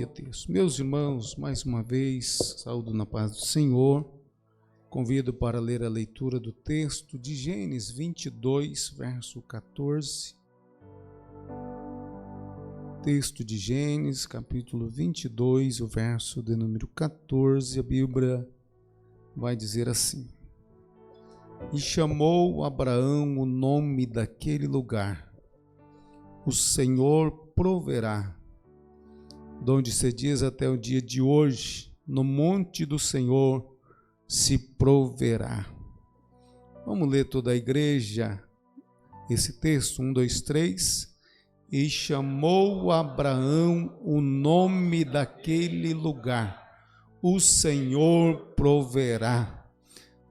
Glória a Deus. Meus irmãos, mais uma vez, saúdo na paz do Senhor. Convido para ler a leitura do texto de Gênesis 22, verso 14. Texto de Gênesis, capítulo 22, o verso de número 14. A Bíblia vai dizer assim: E chamou Abraão o nome daquele lugar: O Senhor proverá. Donde se diz até o dia de hoje, no monte do Senhor se proverá. Vamos ler toda a igreja esse texto, 1, 2, 3. E chamou Abraão o nome daquele lugar: O Senhor proverá.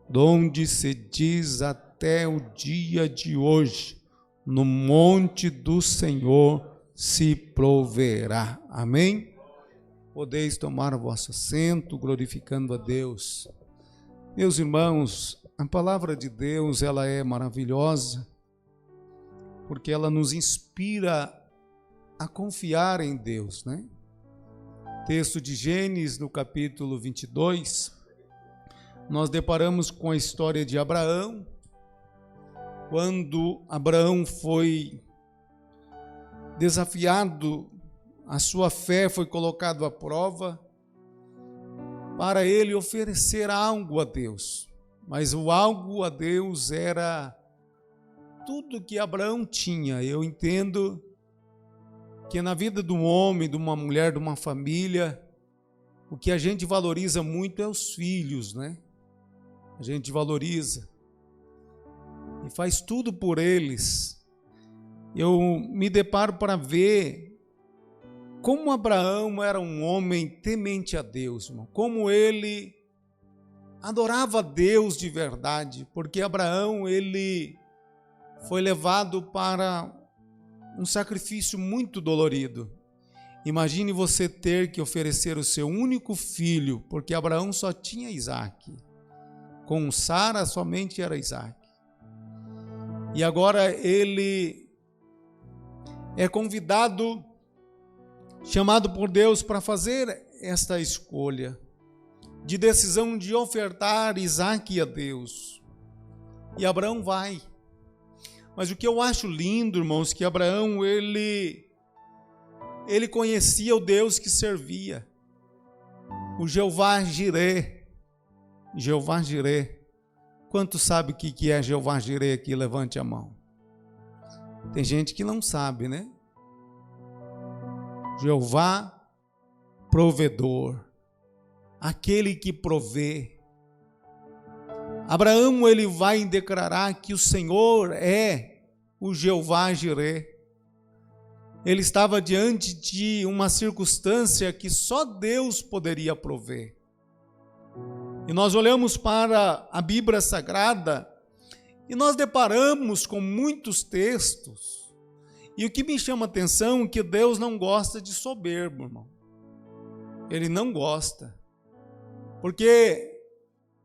Donde se diz até o dia de hoje, no monte do Senhor se proverá. Amém? Podeis tomar o vosso assento, glorificando a Deus. Meus irmãos, a palavra de Deus, ela é maravilhosa, porque ela nos inspira a confiar em Deus, né? Texto de Gênesis, no capítulo 22, nós deparamos com a história de Abraão, quando Abraão foi desafiado, a sua fé foi colocada à prova, para ele oferecer algo a Deus. Mas o algo a Deus era tudo que Abraão tinha. Eu entendo que na vida de um homem, de uma mulher, de uma família, o que a gente valoriza muito é os filhos, né? A gente valoriza e faz tudo por eles. Eu me deparo para ver como Abraão era um homem temente a Deus, irmão. Como ele adorava a Deus de verdade, porque Abraão, ele foi levado para um sacrifício muito dolorido. Imagine você ter que oferecer o seu único filho, porque Abraão só tinha Isaac. Com Sara somente era Isaac. E agora ele é convidado, chamado por Deus para fazer esta escolha de decisão de ofertar Isaac a Deus. E Abraão vai. Mas o que eu acho lindo, irmãos, que Abraão, ele conhecia o Deus que servia, o Jeová Jireh. Jeová Jireh. Quanto sabe o que é Jeová Jireh aqui? Levante a mão. Tem gente que não sabe, né? Jeová provedor, aquele que provê. Abraão, ele vai declarar que o Senhor é o Jeová Jireh. Ele estava diante de uma circunstância que só Deus poderia prover. E nós olhamos para a Bíblia Sagrada e nós deparamos com muitos textos. E o que me chama a atenção é que Deus não gosta de soberbo, irmão. Ele não gosta.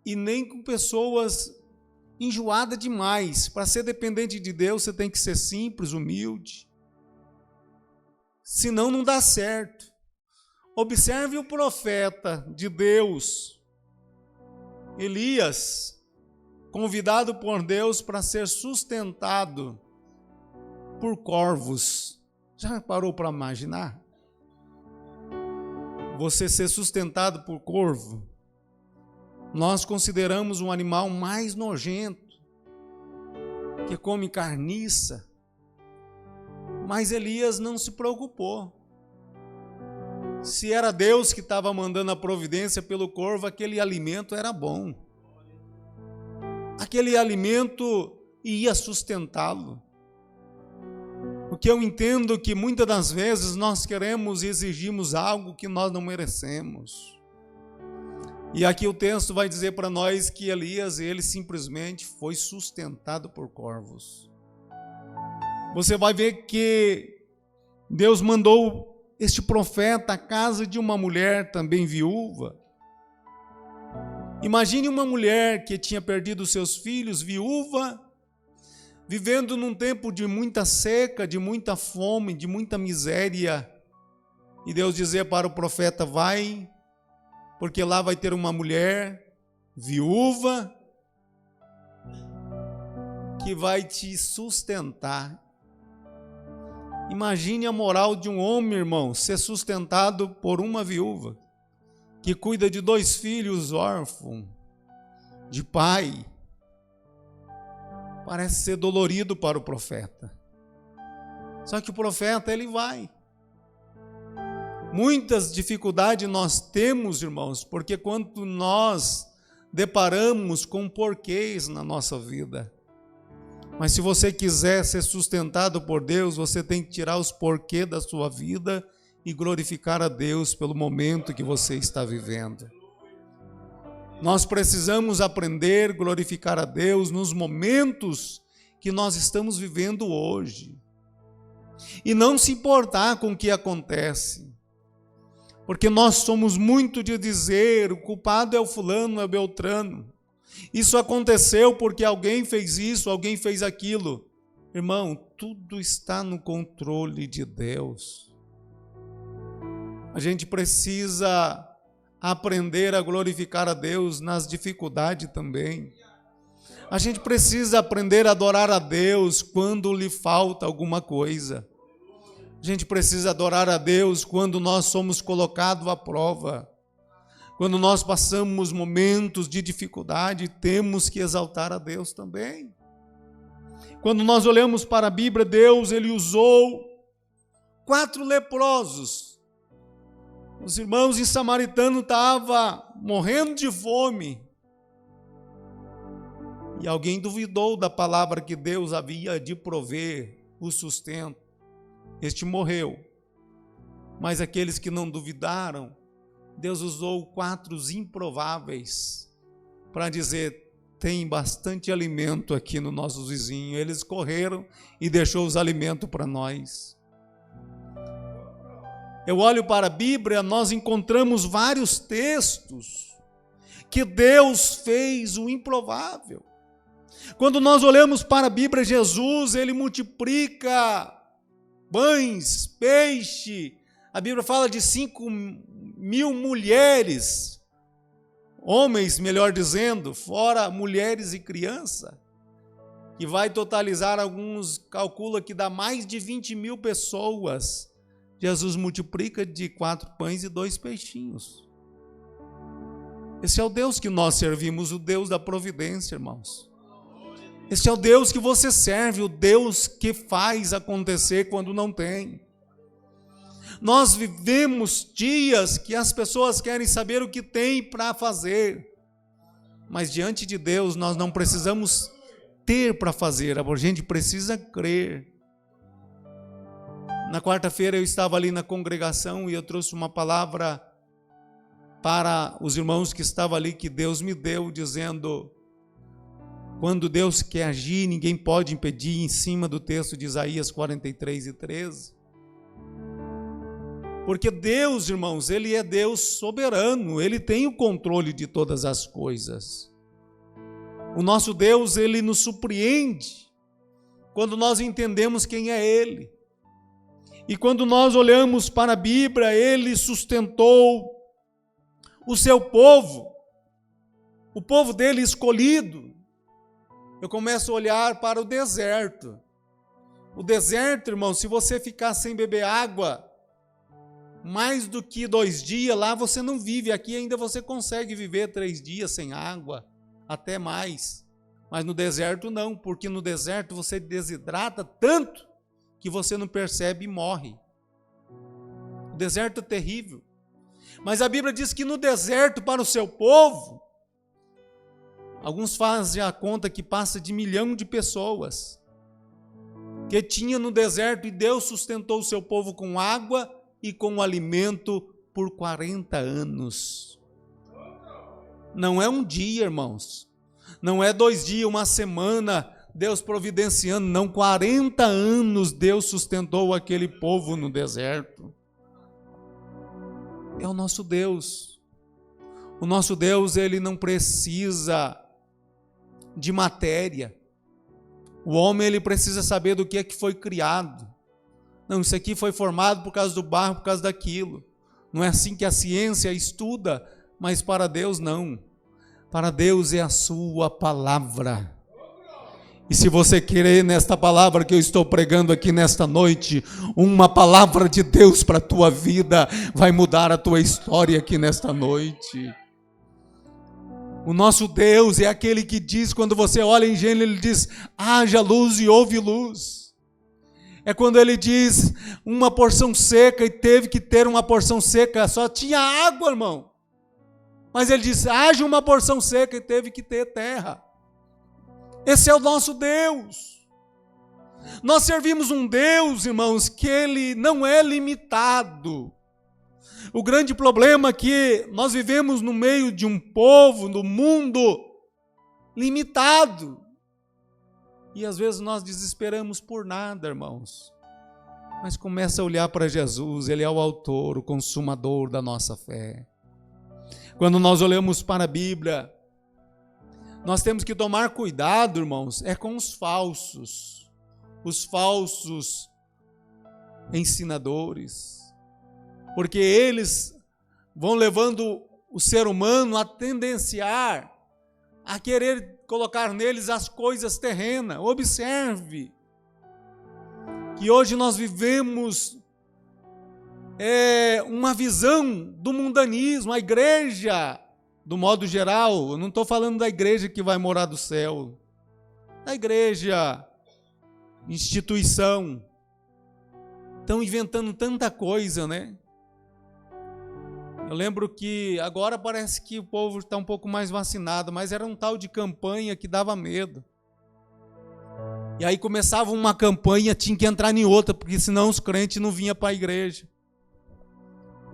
E nem com pessoas enjoadas demais. Para ser dependente de Deus, você tem que ser simples, humilde. Senão não dá certo. Observe o profeta de Deus, Elias, convidado por Deus para ser sustentado por corvos. Já parou para imaginar? Você ser sustentado por corvo? Nós consideramos um animal mais nojento, que come carniça. Mas Elias não se preocupou. Se era Deus que estava mandando a providência pelo corvo, aquele alimento era bom. Aquele alimento ia sustentá-lo. Porque eu entendo que muitas das vezes nós queremos e exigimos algo que nós não merecemos. E aqui o texto vai dizer para nós que Elias, ele simplesmente foi sustentado por corvos. Você vai ver que Deus mandou este profeta à casa de uma mulher também viúva. Imagine uma mulher que tinha perdido seus filhos, viúva, vivendo num tempo de muita seca, de muita fome, de muita miséria. e Deus dizer para o profeta: vai, porque lá vai ter uma mulher viúva que vai te sustentar. Imagine a moral de um homem, irmão, ser sustentado por uma viúva que cuida de 2 filhos órfãos, de pai. Parece ser dolorido para o profeta. Só que o profeta, ele vai. Muitas dificuldades nós temos, irmãos, porque quando nós deparamos com porquês na nossa vida. Mas se você quiser ser sustentado por Deus, você tem que tirar os porquês da sua vida e glorificar a Deus pelo momento que você está vivendo. Nós precisamos aprender a glorificar a Deus nos momentos que nós estamos vivendo hoje. E não se importar com o que acontece. Porque nós somos muito de dizer: o culpado é o fulano, é o beltrano. Isso aconteceu porque alguém fez isso, alguém fez aquilo. Irmão, tudo está no controle de Deus. A gente precisa aprender a glorificar a Deus nas dificuldades também. A gente precisa aprender a adorar a Deus quando lhe falta alguma coisa. A gente precisa adorar a Deus quando nós somos colocados à prova. Quando nós passamos momentos de dificuldade, temos que exaltar a Deus também. Quando nós olhamos para a Bíblia, Deus, ele usou 4 leprosos. Os irmãos em Samaritano estavam morrendo de fome. E alguém duvidou da palavra que Deus havia de prover o sustento. Este morreu. Mas aqueles que não duvidaram, Deus usou 4 improváveis para dizer: tem bastante alimento aqui no nosso vizinho. Eles correram e deixou os alimentos para nós. Eu olho para a Bíblia, nós encontramos vários textos que Deus fez o improvável. Quando nós olhamos para a Bíblia, Jesus, ele multiplica pães, peixe. A Bíblia fala de 5.000 mulheres, homens, melhor dizendo, fora mulheres e criança, que vai totalizar, alguns calculam que dá mais de 20.000 pessoas. Jesus multiplica de 4 pães e 2 peixinhos. Esse é o Deus que nós servimos, o Deus da providência, irmãos. Esse é o Deus que você serve, o Deus que faz acontecer quando não tem. Nós vivemos dias que as pessoas querem saber o que tem para fazer, mas diante de Deus nós não precisamos ter para fazer, a gente precisa crer. Na quarta-feira eu estava ali na congregação e eu trouxe uma palavra para os irmãos que estavam ali, que Deus me deu, dizendo: quando Deus quer agir, ninguém pode impedir, em cima do texto de Isaías 43:13. Porque Deus, irmãos, ele é Deus soberano, ele tem o controle de todas as coisas. O nosso Deus, ele nos surpreende quando nós entendemos quem é ele. E quando nós olhamos para a Bíblia, ele sustentou o seu povo, o povo dele escolhido. Eu começo a olhar para o deserto. O deserto, irmão, se você ficar sem beber água mais do que 2 dias, lá você não vive. Aqui ainda você consegue viver 3 dias sem água, até mais. Mas no deserto não, porque no deserto você desidrata tanto que você não percebe e morre. O deserto é terrível. Mas a Bíblia diz que no deserto, para o seu povo, alguns fazem a conta que passa de 1 milhão de pessoas, que tinha no deserto, e Deus sustentou o seu povo com água e com alimento por 40 anos. Não é um dia, irmãos. Não é 2 dias, uma semana, Deus providenciando, não, 40 anos Deus sustentou aquele povo no deserto. É o nosso Deus. O nosso Deus, ele não precisa de matéria. O homem, ele precisa saber do que é que foi criado. Não, isso aqui foi formado por causa do barro, por causa daquilo. Não é assim que a ciência estuda, mas para Deus não. Para Deus é a sua palavra. E se você querer nesta palavra que eu estou pregando aqui nesta noite, uma palavra de Deus para a tua vida, vai mudar a tua história aqui nesta noite. O nosso Deus é aquele que diz, quando você olha em Gênesis, ele diz, haja luz e houve luz. É quando ele diz uma porção seca e teve que ter uma porção seca, só tinha água, irmão. Mas ele diz, haja uma porção seca e teve que ter terra. Esse é o nosso Deus. Nós servimos um Deus, irmãos, que ele não é limitado. O grande problema é que nós vivemos no meio de um povo, do mundo, limitado. E às vezes nós desesperamos por nada, irmãos. Mas começa a olhar para Jesus, ele é o autor, o consumador da nossa fé. Quando nós olhamos para a Bíblia, nós temos que tomar cuidado, irmãos, é com os falsos ensinadores, porque eles vão levando o ser humano a tendenciar, a querer colocar neles as coisas terrenas. Observe que hoje nós vivemos uma visão do mundanismo, a igreja, do modo geral, eu não estou falando da igreja que vai morar do céu, da igreja, instituição, estão inventando tanta coisa, né? Eu lembro que agora parece que o povo está um pouco mais vacinado, mas era um tal de campanha que dava medo. E aí começava uma campanha, tinha que entrar em outra, porque senão os crentes não vinham para a igreja.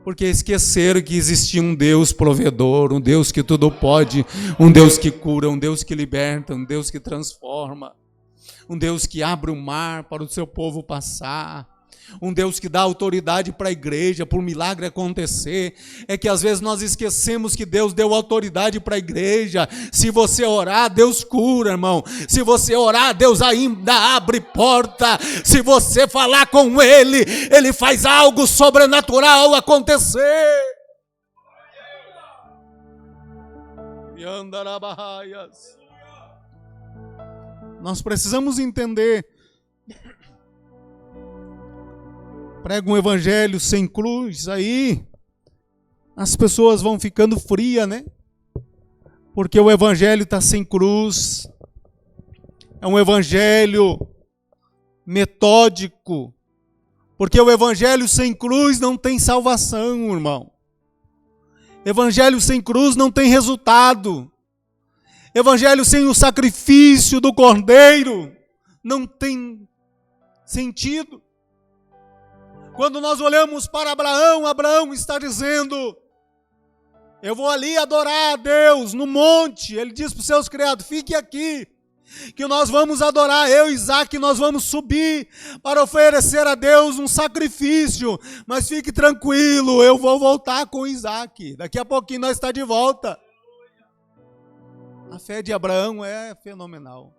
Porque esqueceram que existia um Deus provedor, um Deus que tudo pode, um Deus que cura, um Deus que liberta, um Deus que transforma, um Deus que abre o mar para o seu povo passar, um Deus que dá autoridade para a igreja, para o milagre acontecer. É que às vezes nós esquecemos que Deus deu autoridade para a igreja. Se você orar, Deus cura, irmão. Se você orar, Deus ainda abre porta. Se você falar com Ele, Ele faz algo sobrenatural acontecer. Nós precisamos entender. Prega um evangelho sem cruz, aí as pessoas vão ficando frias, né? Porque o evangelho está sem cruz. É um evangelho metódico. Porque o evangelho sem cruz não tem salvação, irmão. Evangelho sem cruz não tem resultado. Evangelho sem o sacrifício do Cordeiro não tem sentido. Quando nós olhamos para Abraão, Abraão está dizendo, eu vou ali adorar a Deus no monte. Ele diz para os seus criados, fique aqui, que nós vamos adorar, eu e Isaac, nós vamos subir para oferecer a Deus um sacrifício, mas fique tranquilo, eu vou voltar com Isaac, daqui a pouquinho nós estamos de volta. A fé de Abraão é fenomenal,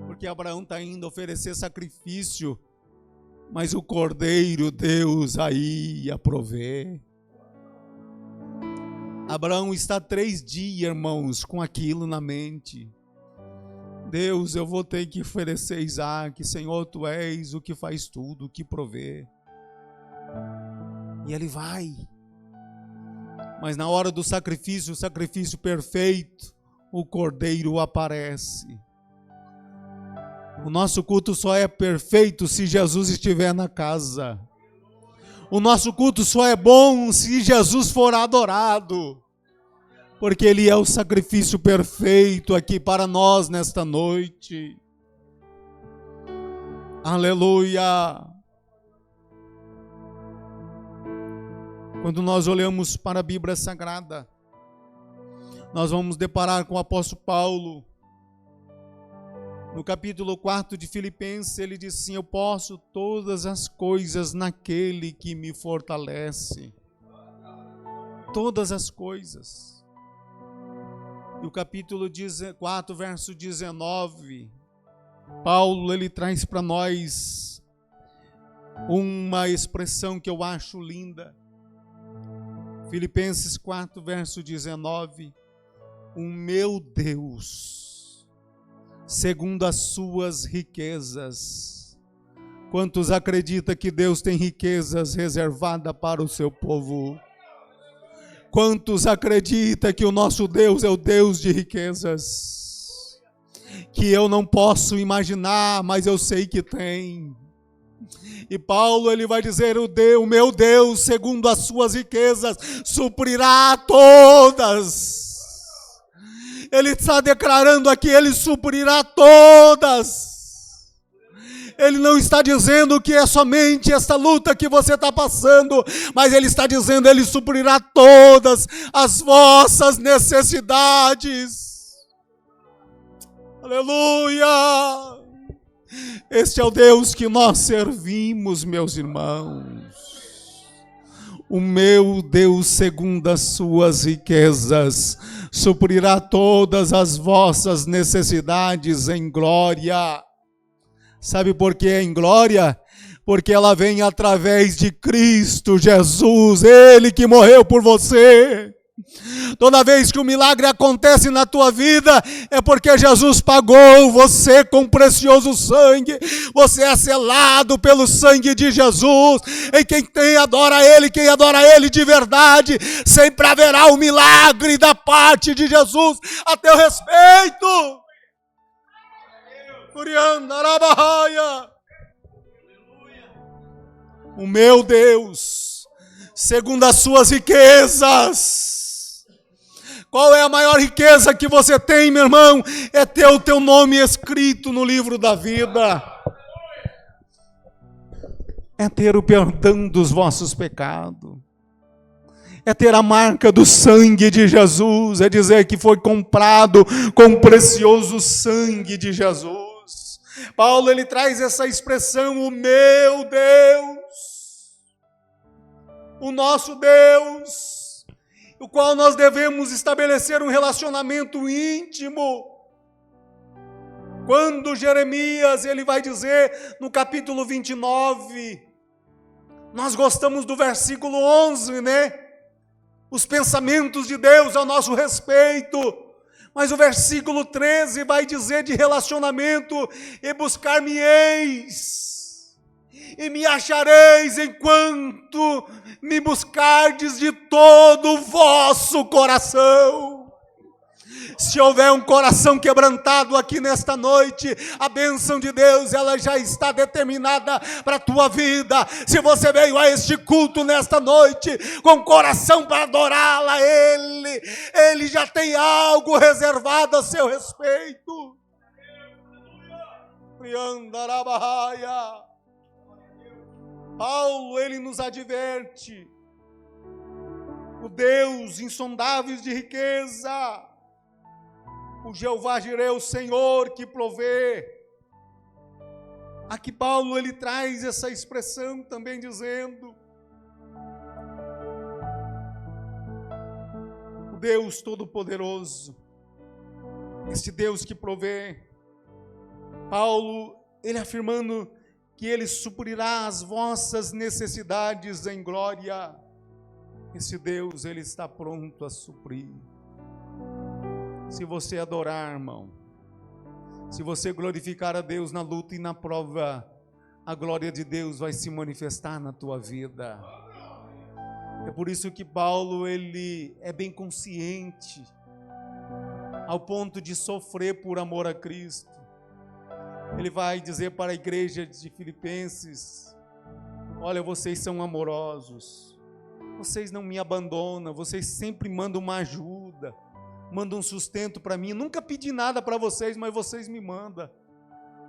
porque Abraão está indo oferecer sacrifício, mas o Cordeiro Deus aí ia prover. Abraão está 3 dias, irmãos, com aquilo na mente. Deus, eu vou ter que oferecer Isaac, Senhor, Tu és o que faz tudo, o que provê. E ele vai. Mas na hora do sacrifício, o sacrifício perfeito, o Cordeiro aparece. O nosso culto só é perfeito se Jesus estiver na casa. O nosso culto só é bom se Jesus for adorado. Porque Ele é o sacrifício perfeito aqui para nós nesta noite. Aleluia! Quando nós olhamos para a Bíblia Sagrada, nós vamos deparar com o apóstolo Paulo. No capítulo 4 de Filipenses, ele diz assim, eu posso todas as coisas naquele que me fortalece. Todas as coisas. E o capítulo 4, verso 19, Paulo, ele traz para nós uma expressão que eu acho linda. Filipenses 4, verso 19. O meu Deus, segundo as suas riquezas. Quantos acreditam que Deus tem riquezas reservadas para o seu povo? Quantos acreditam que o nosso Deus é o Deus de riquezas? Que eu não posso imaginar, mas eu sei que tem. E Paulo, ele vai dizer, o meu Deus, segundo as suas riquezas, suprirá todas. Ele está declarando aqui, ele suprirá todas. Ele não está dizendo que é somente esta luta que você está passando, mas ele está dizendo, ele suprirá todas as vossas necessidades. Aleluia! Este é o Deus que nós servimos, meus irmãos. O meu Deus, segundo as suas riquezas, suprirá todas as vossas necessidades em glória. Sabe por que é em glória? Porque ela vem através de Cristo Jesus, Ele que morreu por você. Toda vez que o milagre acontece na tua vida, é porque Jesus pagou você com precioso sangue. Você é selado pelo sangue de Jesus. E quem adora Ele de verdade, sempre haverá um milagre da parte de Jesus a teu respeito. O meu Deus, segundo as suas riquezas. Qual é a maior riqueza que você tem, meu irmão? É ter o teu nome escrito no livro da vida. É ter o perdão dos vossos pecados. É ter a marca do sangue de Jesus. É dizer que foi comprado com o precioso sangue de Jesus. Paulo, ele traz essa expressão, o meu Deus, o nosso Deus, o qual nós devemos estabelecer um relacionamento íntimo. Quando Jeremias, ele vai dizer no capítulo 29, nós gostamos do versículo 11, né? Os pensamentos de Deus ao nosso respeito. Mas o versículo 13 vai dizer de relacionamento, e buscar-me-eis, e me achareis enquanto me buscardes de todo o vosso coração. Se houver um coração quebrantado aqui nesta noite, a bênção de Deus, ela já está determinada para a tua vida. Se você veio a este culto nesta noite com coração para adorá-la, Ele já tem algo reservado a seu respeito. Paulo, ele nos adverte, o Deus insondável de riqueza, o Jeová Jireh, o Senhor que provê. Aqui Paulo, ele traz essa expressão também dizendo, o Deus Todo-Poderoso, esse Deus que provê. Paulo, ele afirmando que ele suprirá as vossas necessidades em glória. Esse Deus, ele está pronto a suprir. Se você adorar, irmão, se você glorificar a Deus na luta e na prova, a glória de Deus vai se manifestar na tua vida. É por isso que Paulo, ele é bem consciente, ao ponto de sofrer por amor a Cristo. Ele vai dizer para a igreja de Filipenses, olha, vocês são amorosos, vocês não me abandonam, vocês sempre mandam uma ajuda, mandam um sustento para mim. Eu nunca pedi nada para vocês, mas vocês me mandam.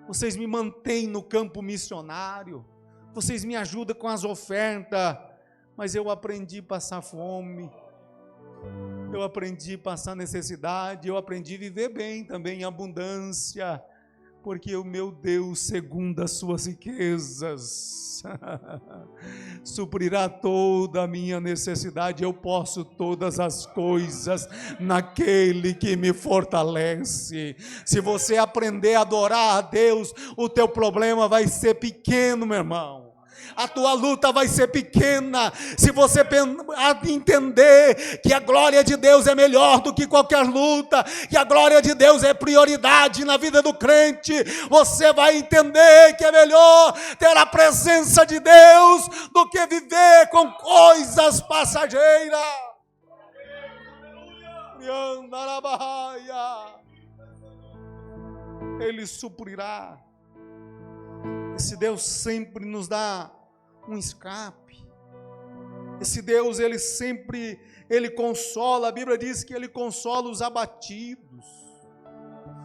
Vocês me mantêm no campo missionário. Vocês me ajudam com as ofertas. Mas eu aprendi a passar fome. Eu aprendi a passar necessidade. Eu aprendi a viver bem também, em abundância. Porque o meu Deus, segundo as suas riquezas, suprirá toda a minha necessidade. Eu posso todas as coisas naquele que me fortalece. Se você aprender a adorar a Deus, o teu problema vai ser pequeno, meu irmão. A tua luta vai ser pequena se você entender que a glória de Deus é melhor do que qualquer luta, que a glória de Deus é prioridade na vida do crente. Você vai entender que é melhor ter a presença de Deus do que viver com coisas passageiras. Ele suprirá. Esse Deus sempre nos dá um escape. Esse Deus, Ele consola. A Bíblia diz que Ele consola os abatidos,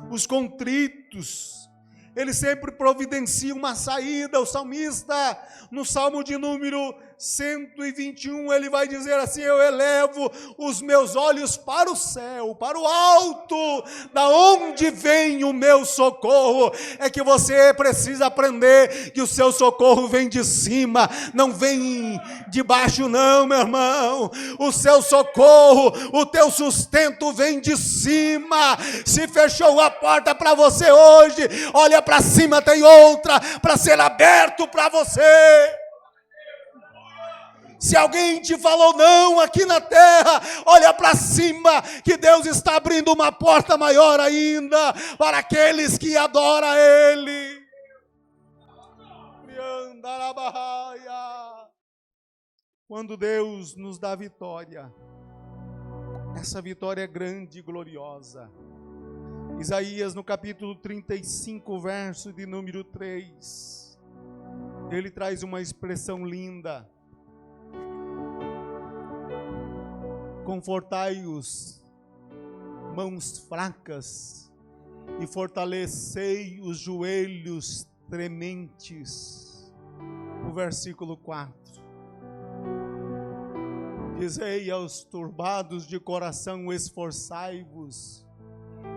os contritos. Ele sempre providencia uma saída. O salmista, no Salmo de número 121, ele vai dizer assim: eu elevo os meus olhos para o céu, para o alto, da onde vem o meu socorro. É que você precisa aprender que o seu socorro vem de cima, não vem de baixo não, meu irmão. O seu socorro, o teu sustento vem de cima. Se fechou a porta para você hoje, olha para cima, tem outra para ser aberto para você. Se alguém te falou não aqui na terra, olha para cima, que Deus está abrindo uma porta maior ainda para aqueles que adoram a Ele. Quando Deus nos dá vitória, essa vitória é grande e gloriosa. Isaías, no capítulo 35, verso de número 3, ele traz uma expressão linda: confortai-os, mãos fracas, e fortalecei os joelhos trementes. O versículo 4. Dizei aos turbados de coração: esforçai-vos,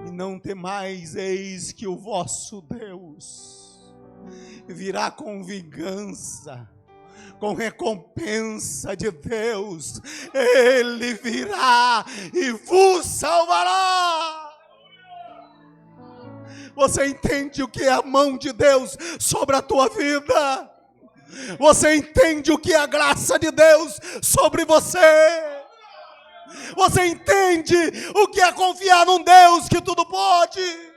e não temais, eis que o vosso Deus virá com vingança, com recompensa de Deus. Ele virá e vos salvará. Você entende o que é a mão de Deus sobre a tua vida? Você entende o que é a graça de Deus sobre você? Você entende o que é confiar num Deus que tudo pode?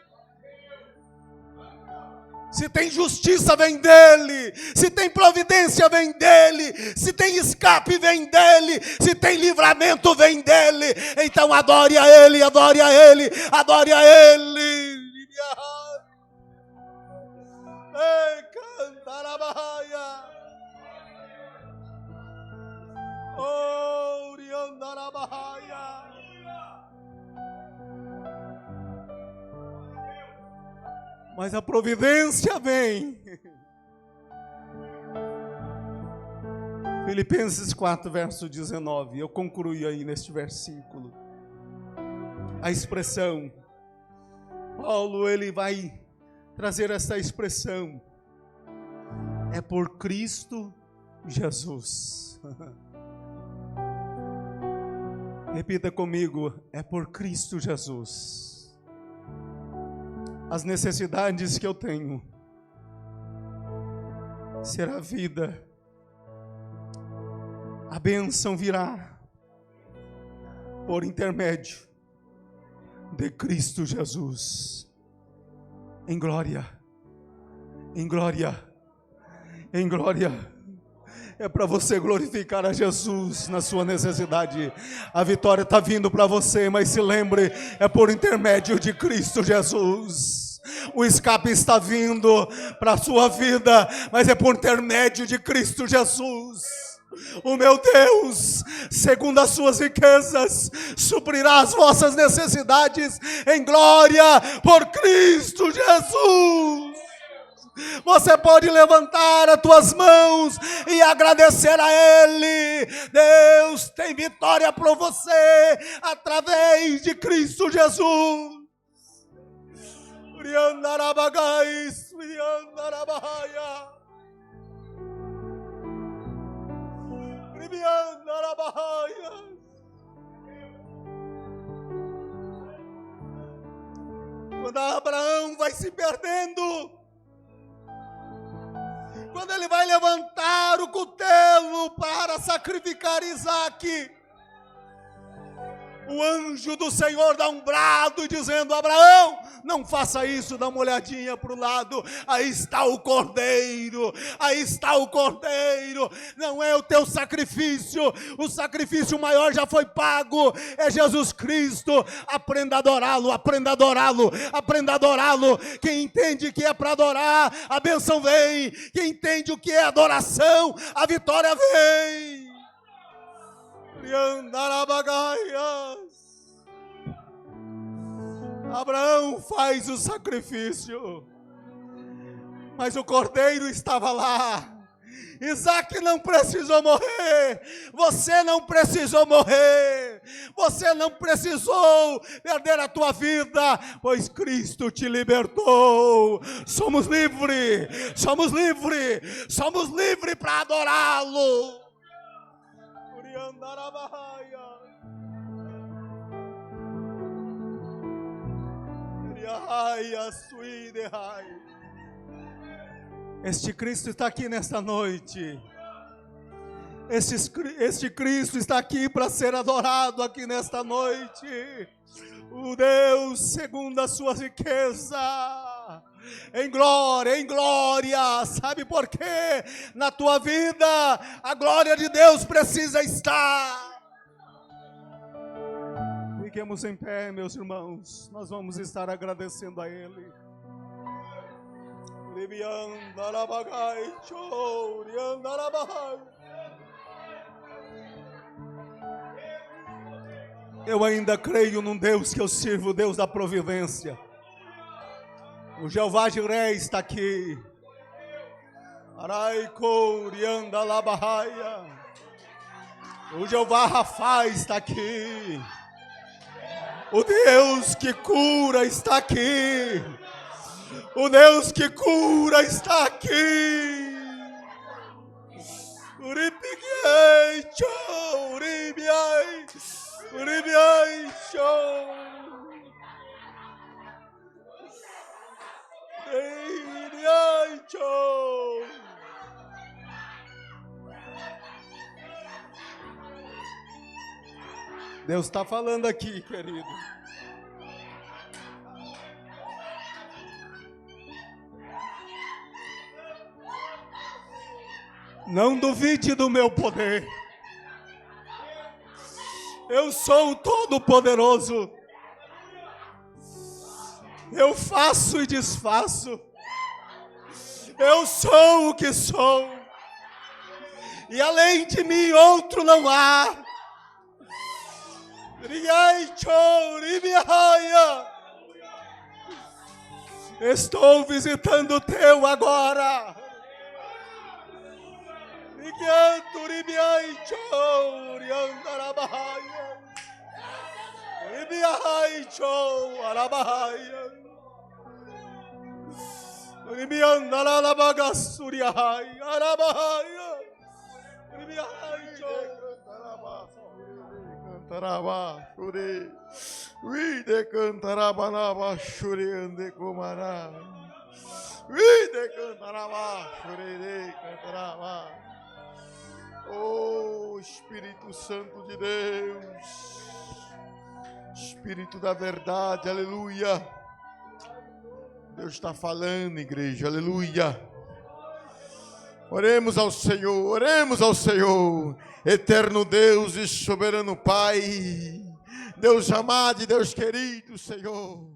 Se tem justiça, vem dele. Se tem providência, vem dele. Se tem escape, vem dele. Se tem livramento, vem dele. Então adore a ele, adore a ele, adore a ele. Ei, cantar a baia. Oh, oriandar a baia. Mas a providência vem. Filipenses 4, verso 19. Eu concluí aí neste versículo. A expressão. Paulo, ele vai trazer essa expressão. É por Cristo Jesus. Repita comigo. É por Cristo Jesus. As necessidades que eu tenho será vida. A bênção virá por intermédio de Cristo Jesus. Em glória, em glória, em glória. É para você glorificar a Jesus na sua necessidade. A vitória está vindo para você, mas se lembre, é por intermédio de Cristo Jesus. O escape está vindo para a sua vida, mas é por intermédio de Cristo Jesus. O meu Deus, segundo as suas riquezas, suprirá as vossas necessidades em glória por Cristo Jesus. Você pode levantar as tuas mãos e agradecer a Ele. Deus tem vitória para você através de Cristo Jesus. Quando Abraão vai se perdendo, Quando ele vai levantar o cutelo para sacrificar Isaque, o anjo do Senhor dá um brado dizendo: Abraão, não faça isso, dá uma olhadinha para o lado, aí está o cordeiro, aí está o cordeiro, não é o teu sacrifício, o sacrifício maior já foi pago, é Jesus Cristo. Aprenda a adorá-lo, aprenda a adorá-lo, aprenda a adorá-lo. Quem entende que é para adorar, a bênção vem. Quem entende o que é adoração, a vitória vem. Abraão faz o sacrifício, mas o cordeiro estava lá. Isaque não precisou morrer, você não precisou morrer, você não precisou perder a tua vida, pois Cristo te libertou. Somos livres, somos livres, somos livres para adorá-lo. Este Cristo está aqui nesta noite. Este Cristo está aqui para ser adorado aqui nesta noite. O Deus segundo a sua riqueza, em glória, sabe por quê? Na tua vida, a glória de Deus precisa estar. Fiquemos em pé, meus irmãos, nós vamos estar agradecendo a Ele. Eu ainda creio num Deus que eu sirvo, o Deus da providência. O Jeová Jiré está aqui. O Jeová Rafá está aqui. O Deus que cura está aqui. O Deus que cura está aqui. Deus está falando aqui, querido. Não duvide do meu poder. Eu sou o Todo-Poderoso. Eu faço e desfaço. Eu sou o que sou. E além de mim outro não há. Estou visitando o teu agora. Oh, Espírito Santo de Deus, Espírito da verdade, aleluia. Deus está falando, igreja, aleluia. Oremos ao Senhor, eterno Deus e soberano Pai, Deus amado e Deus querido, Senhor.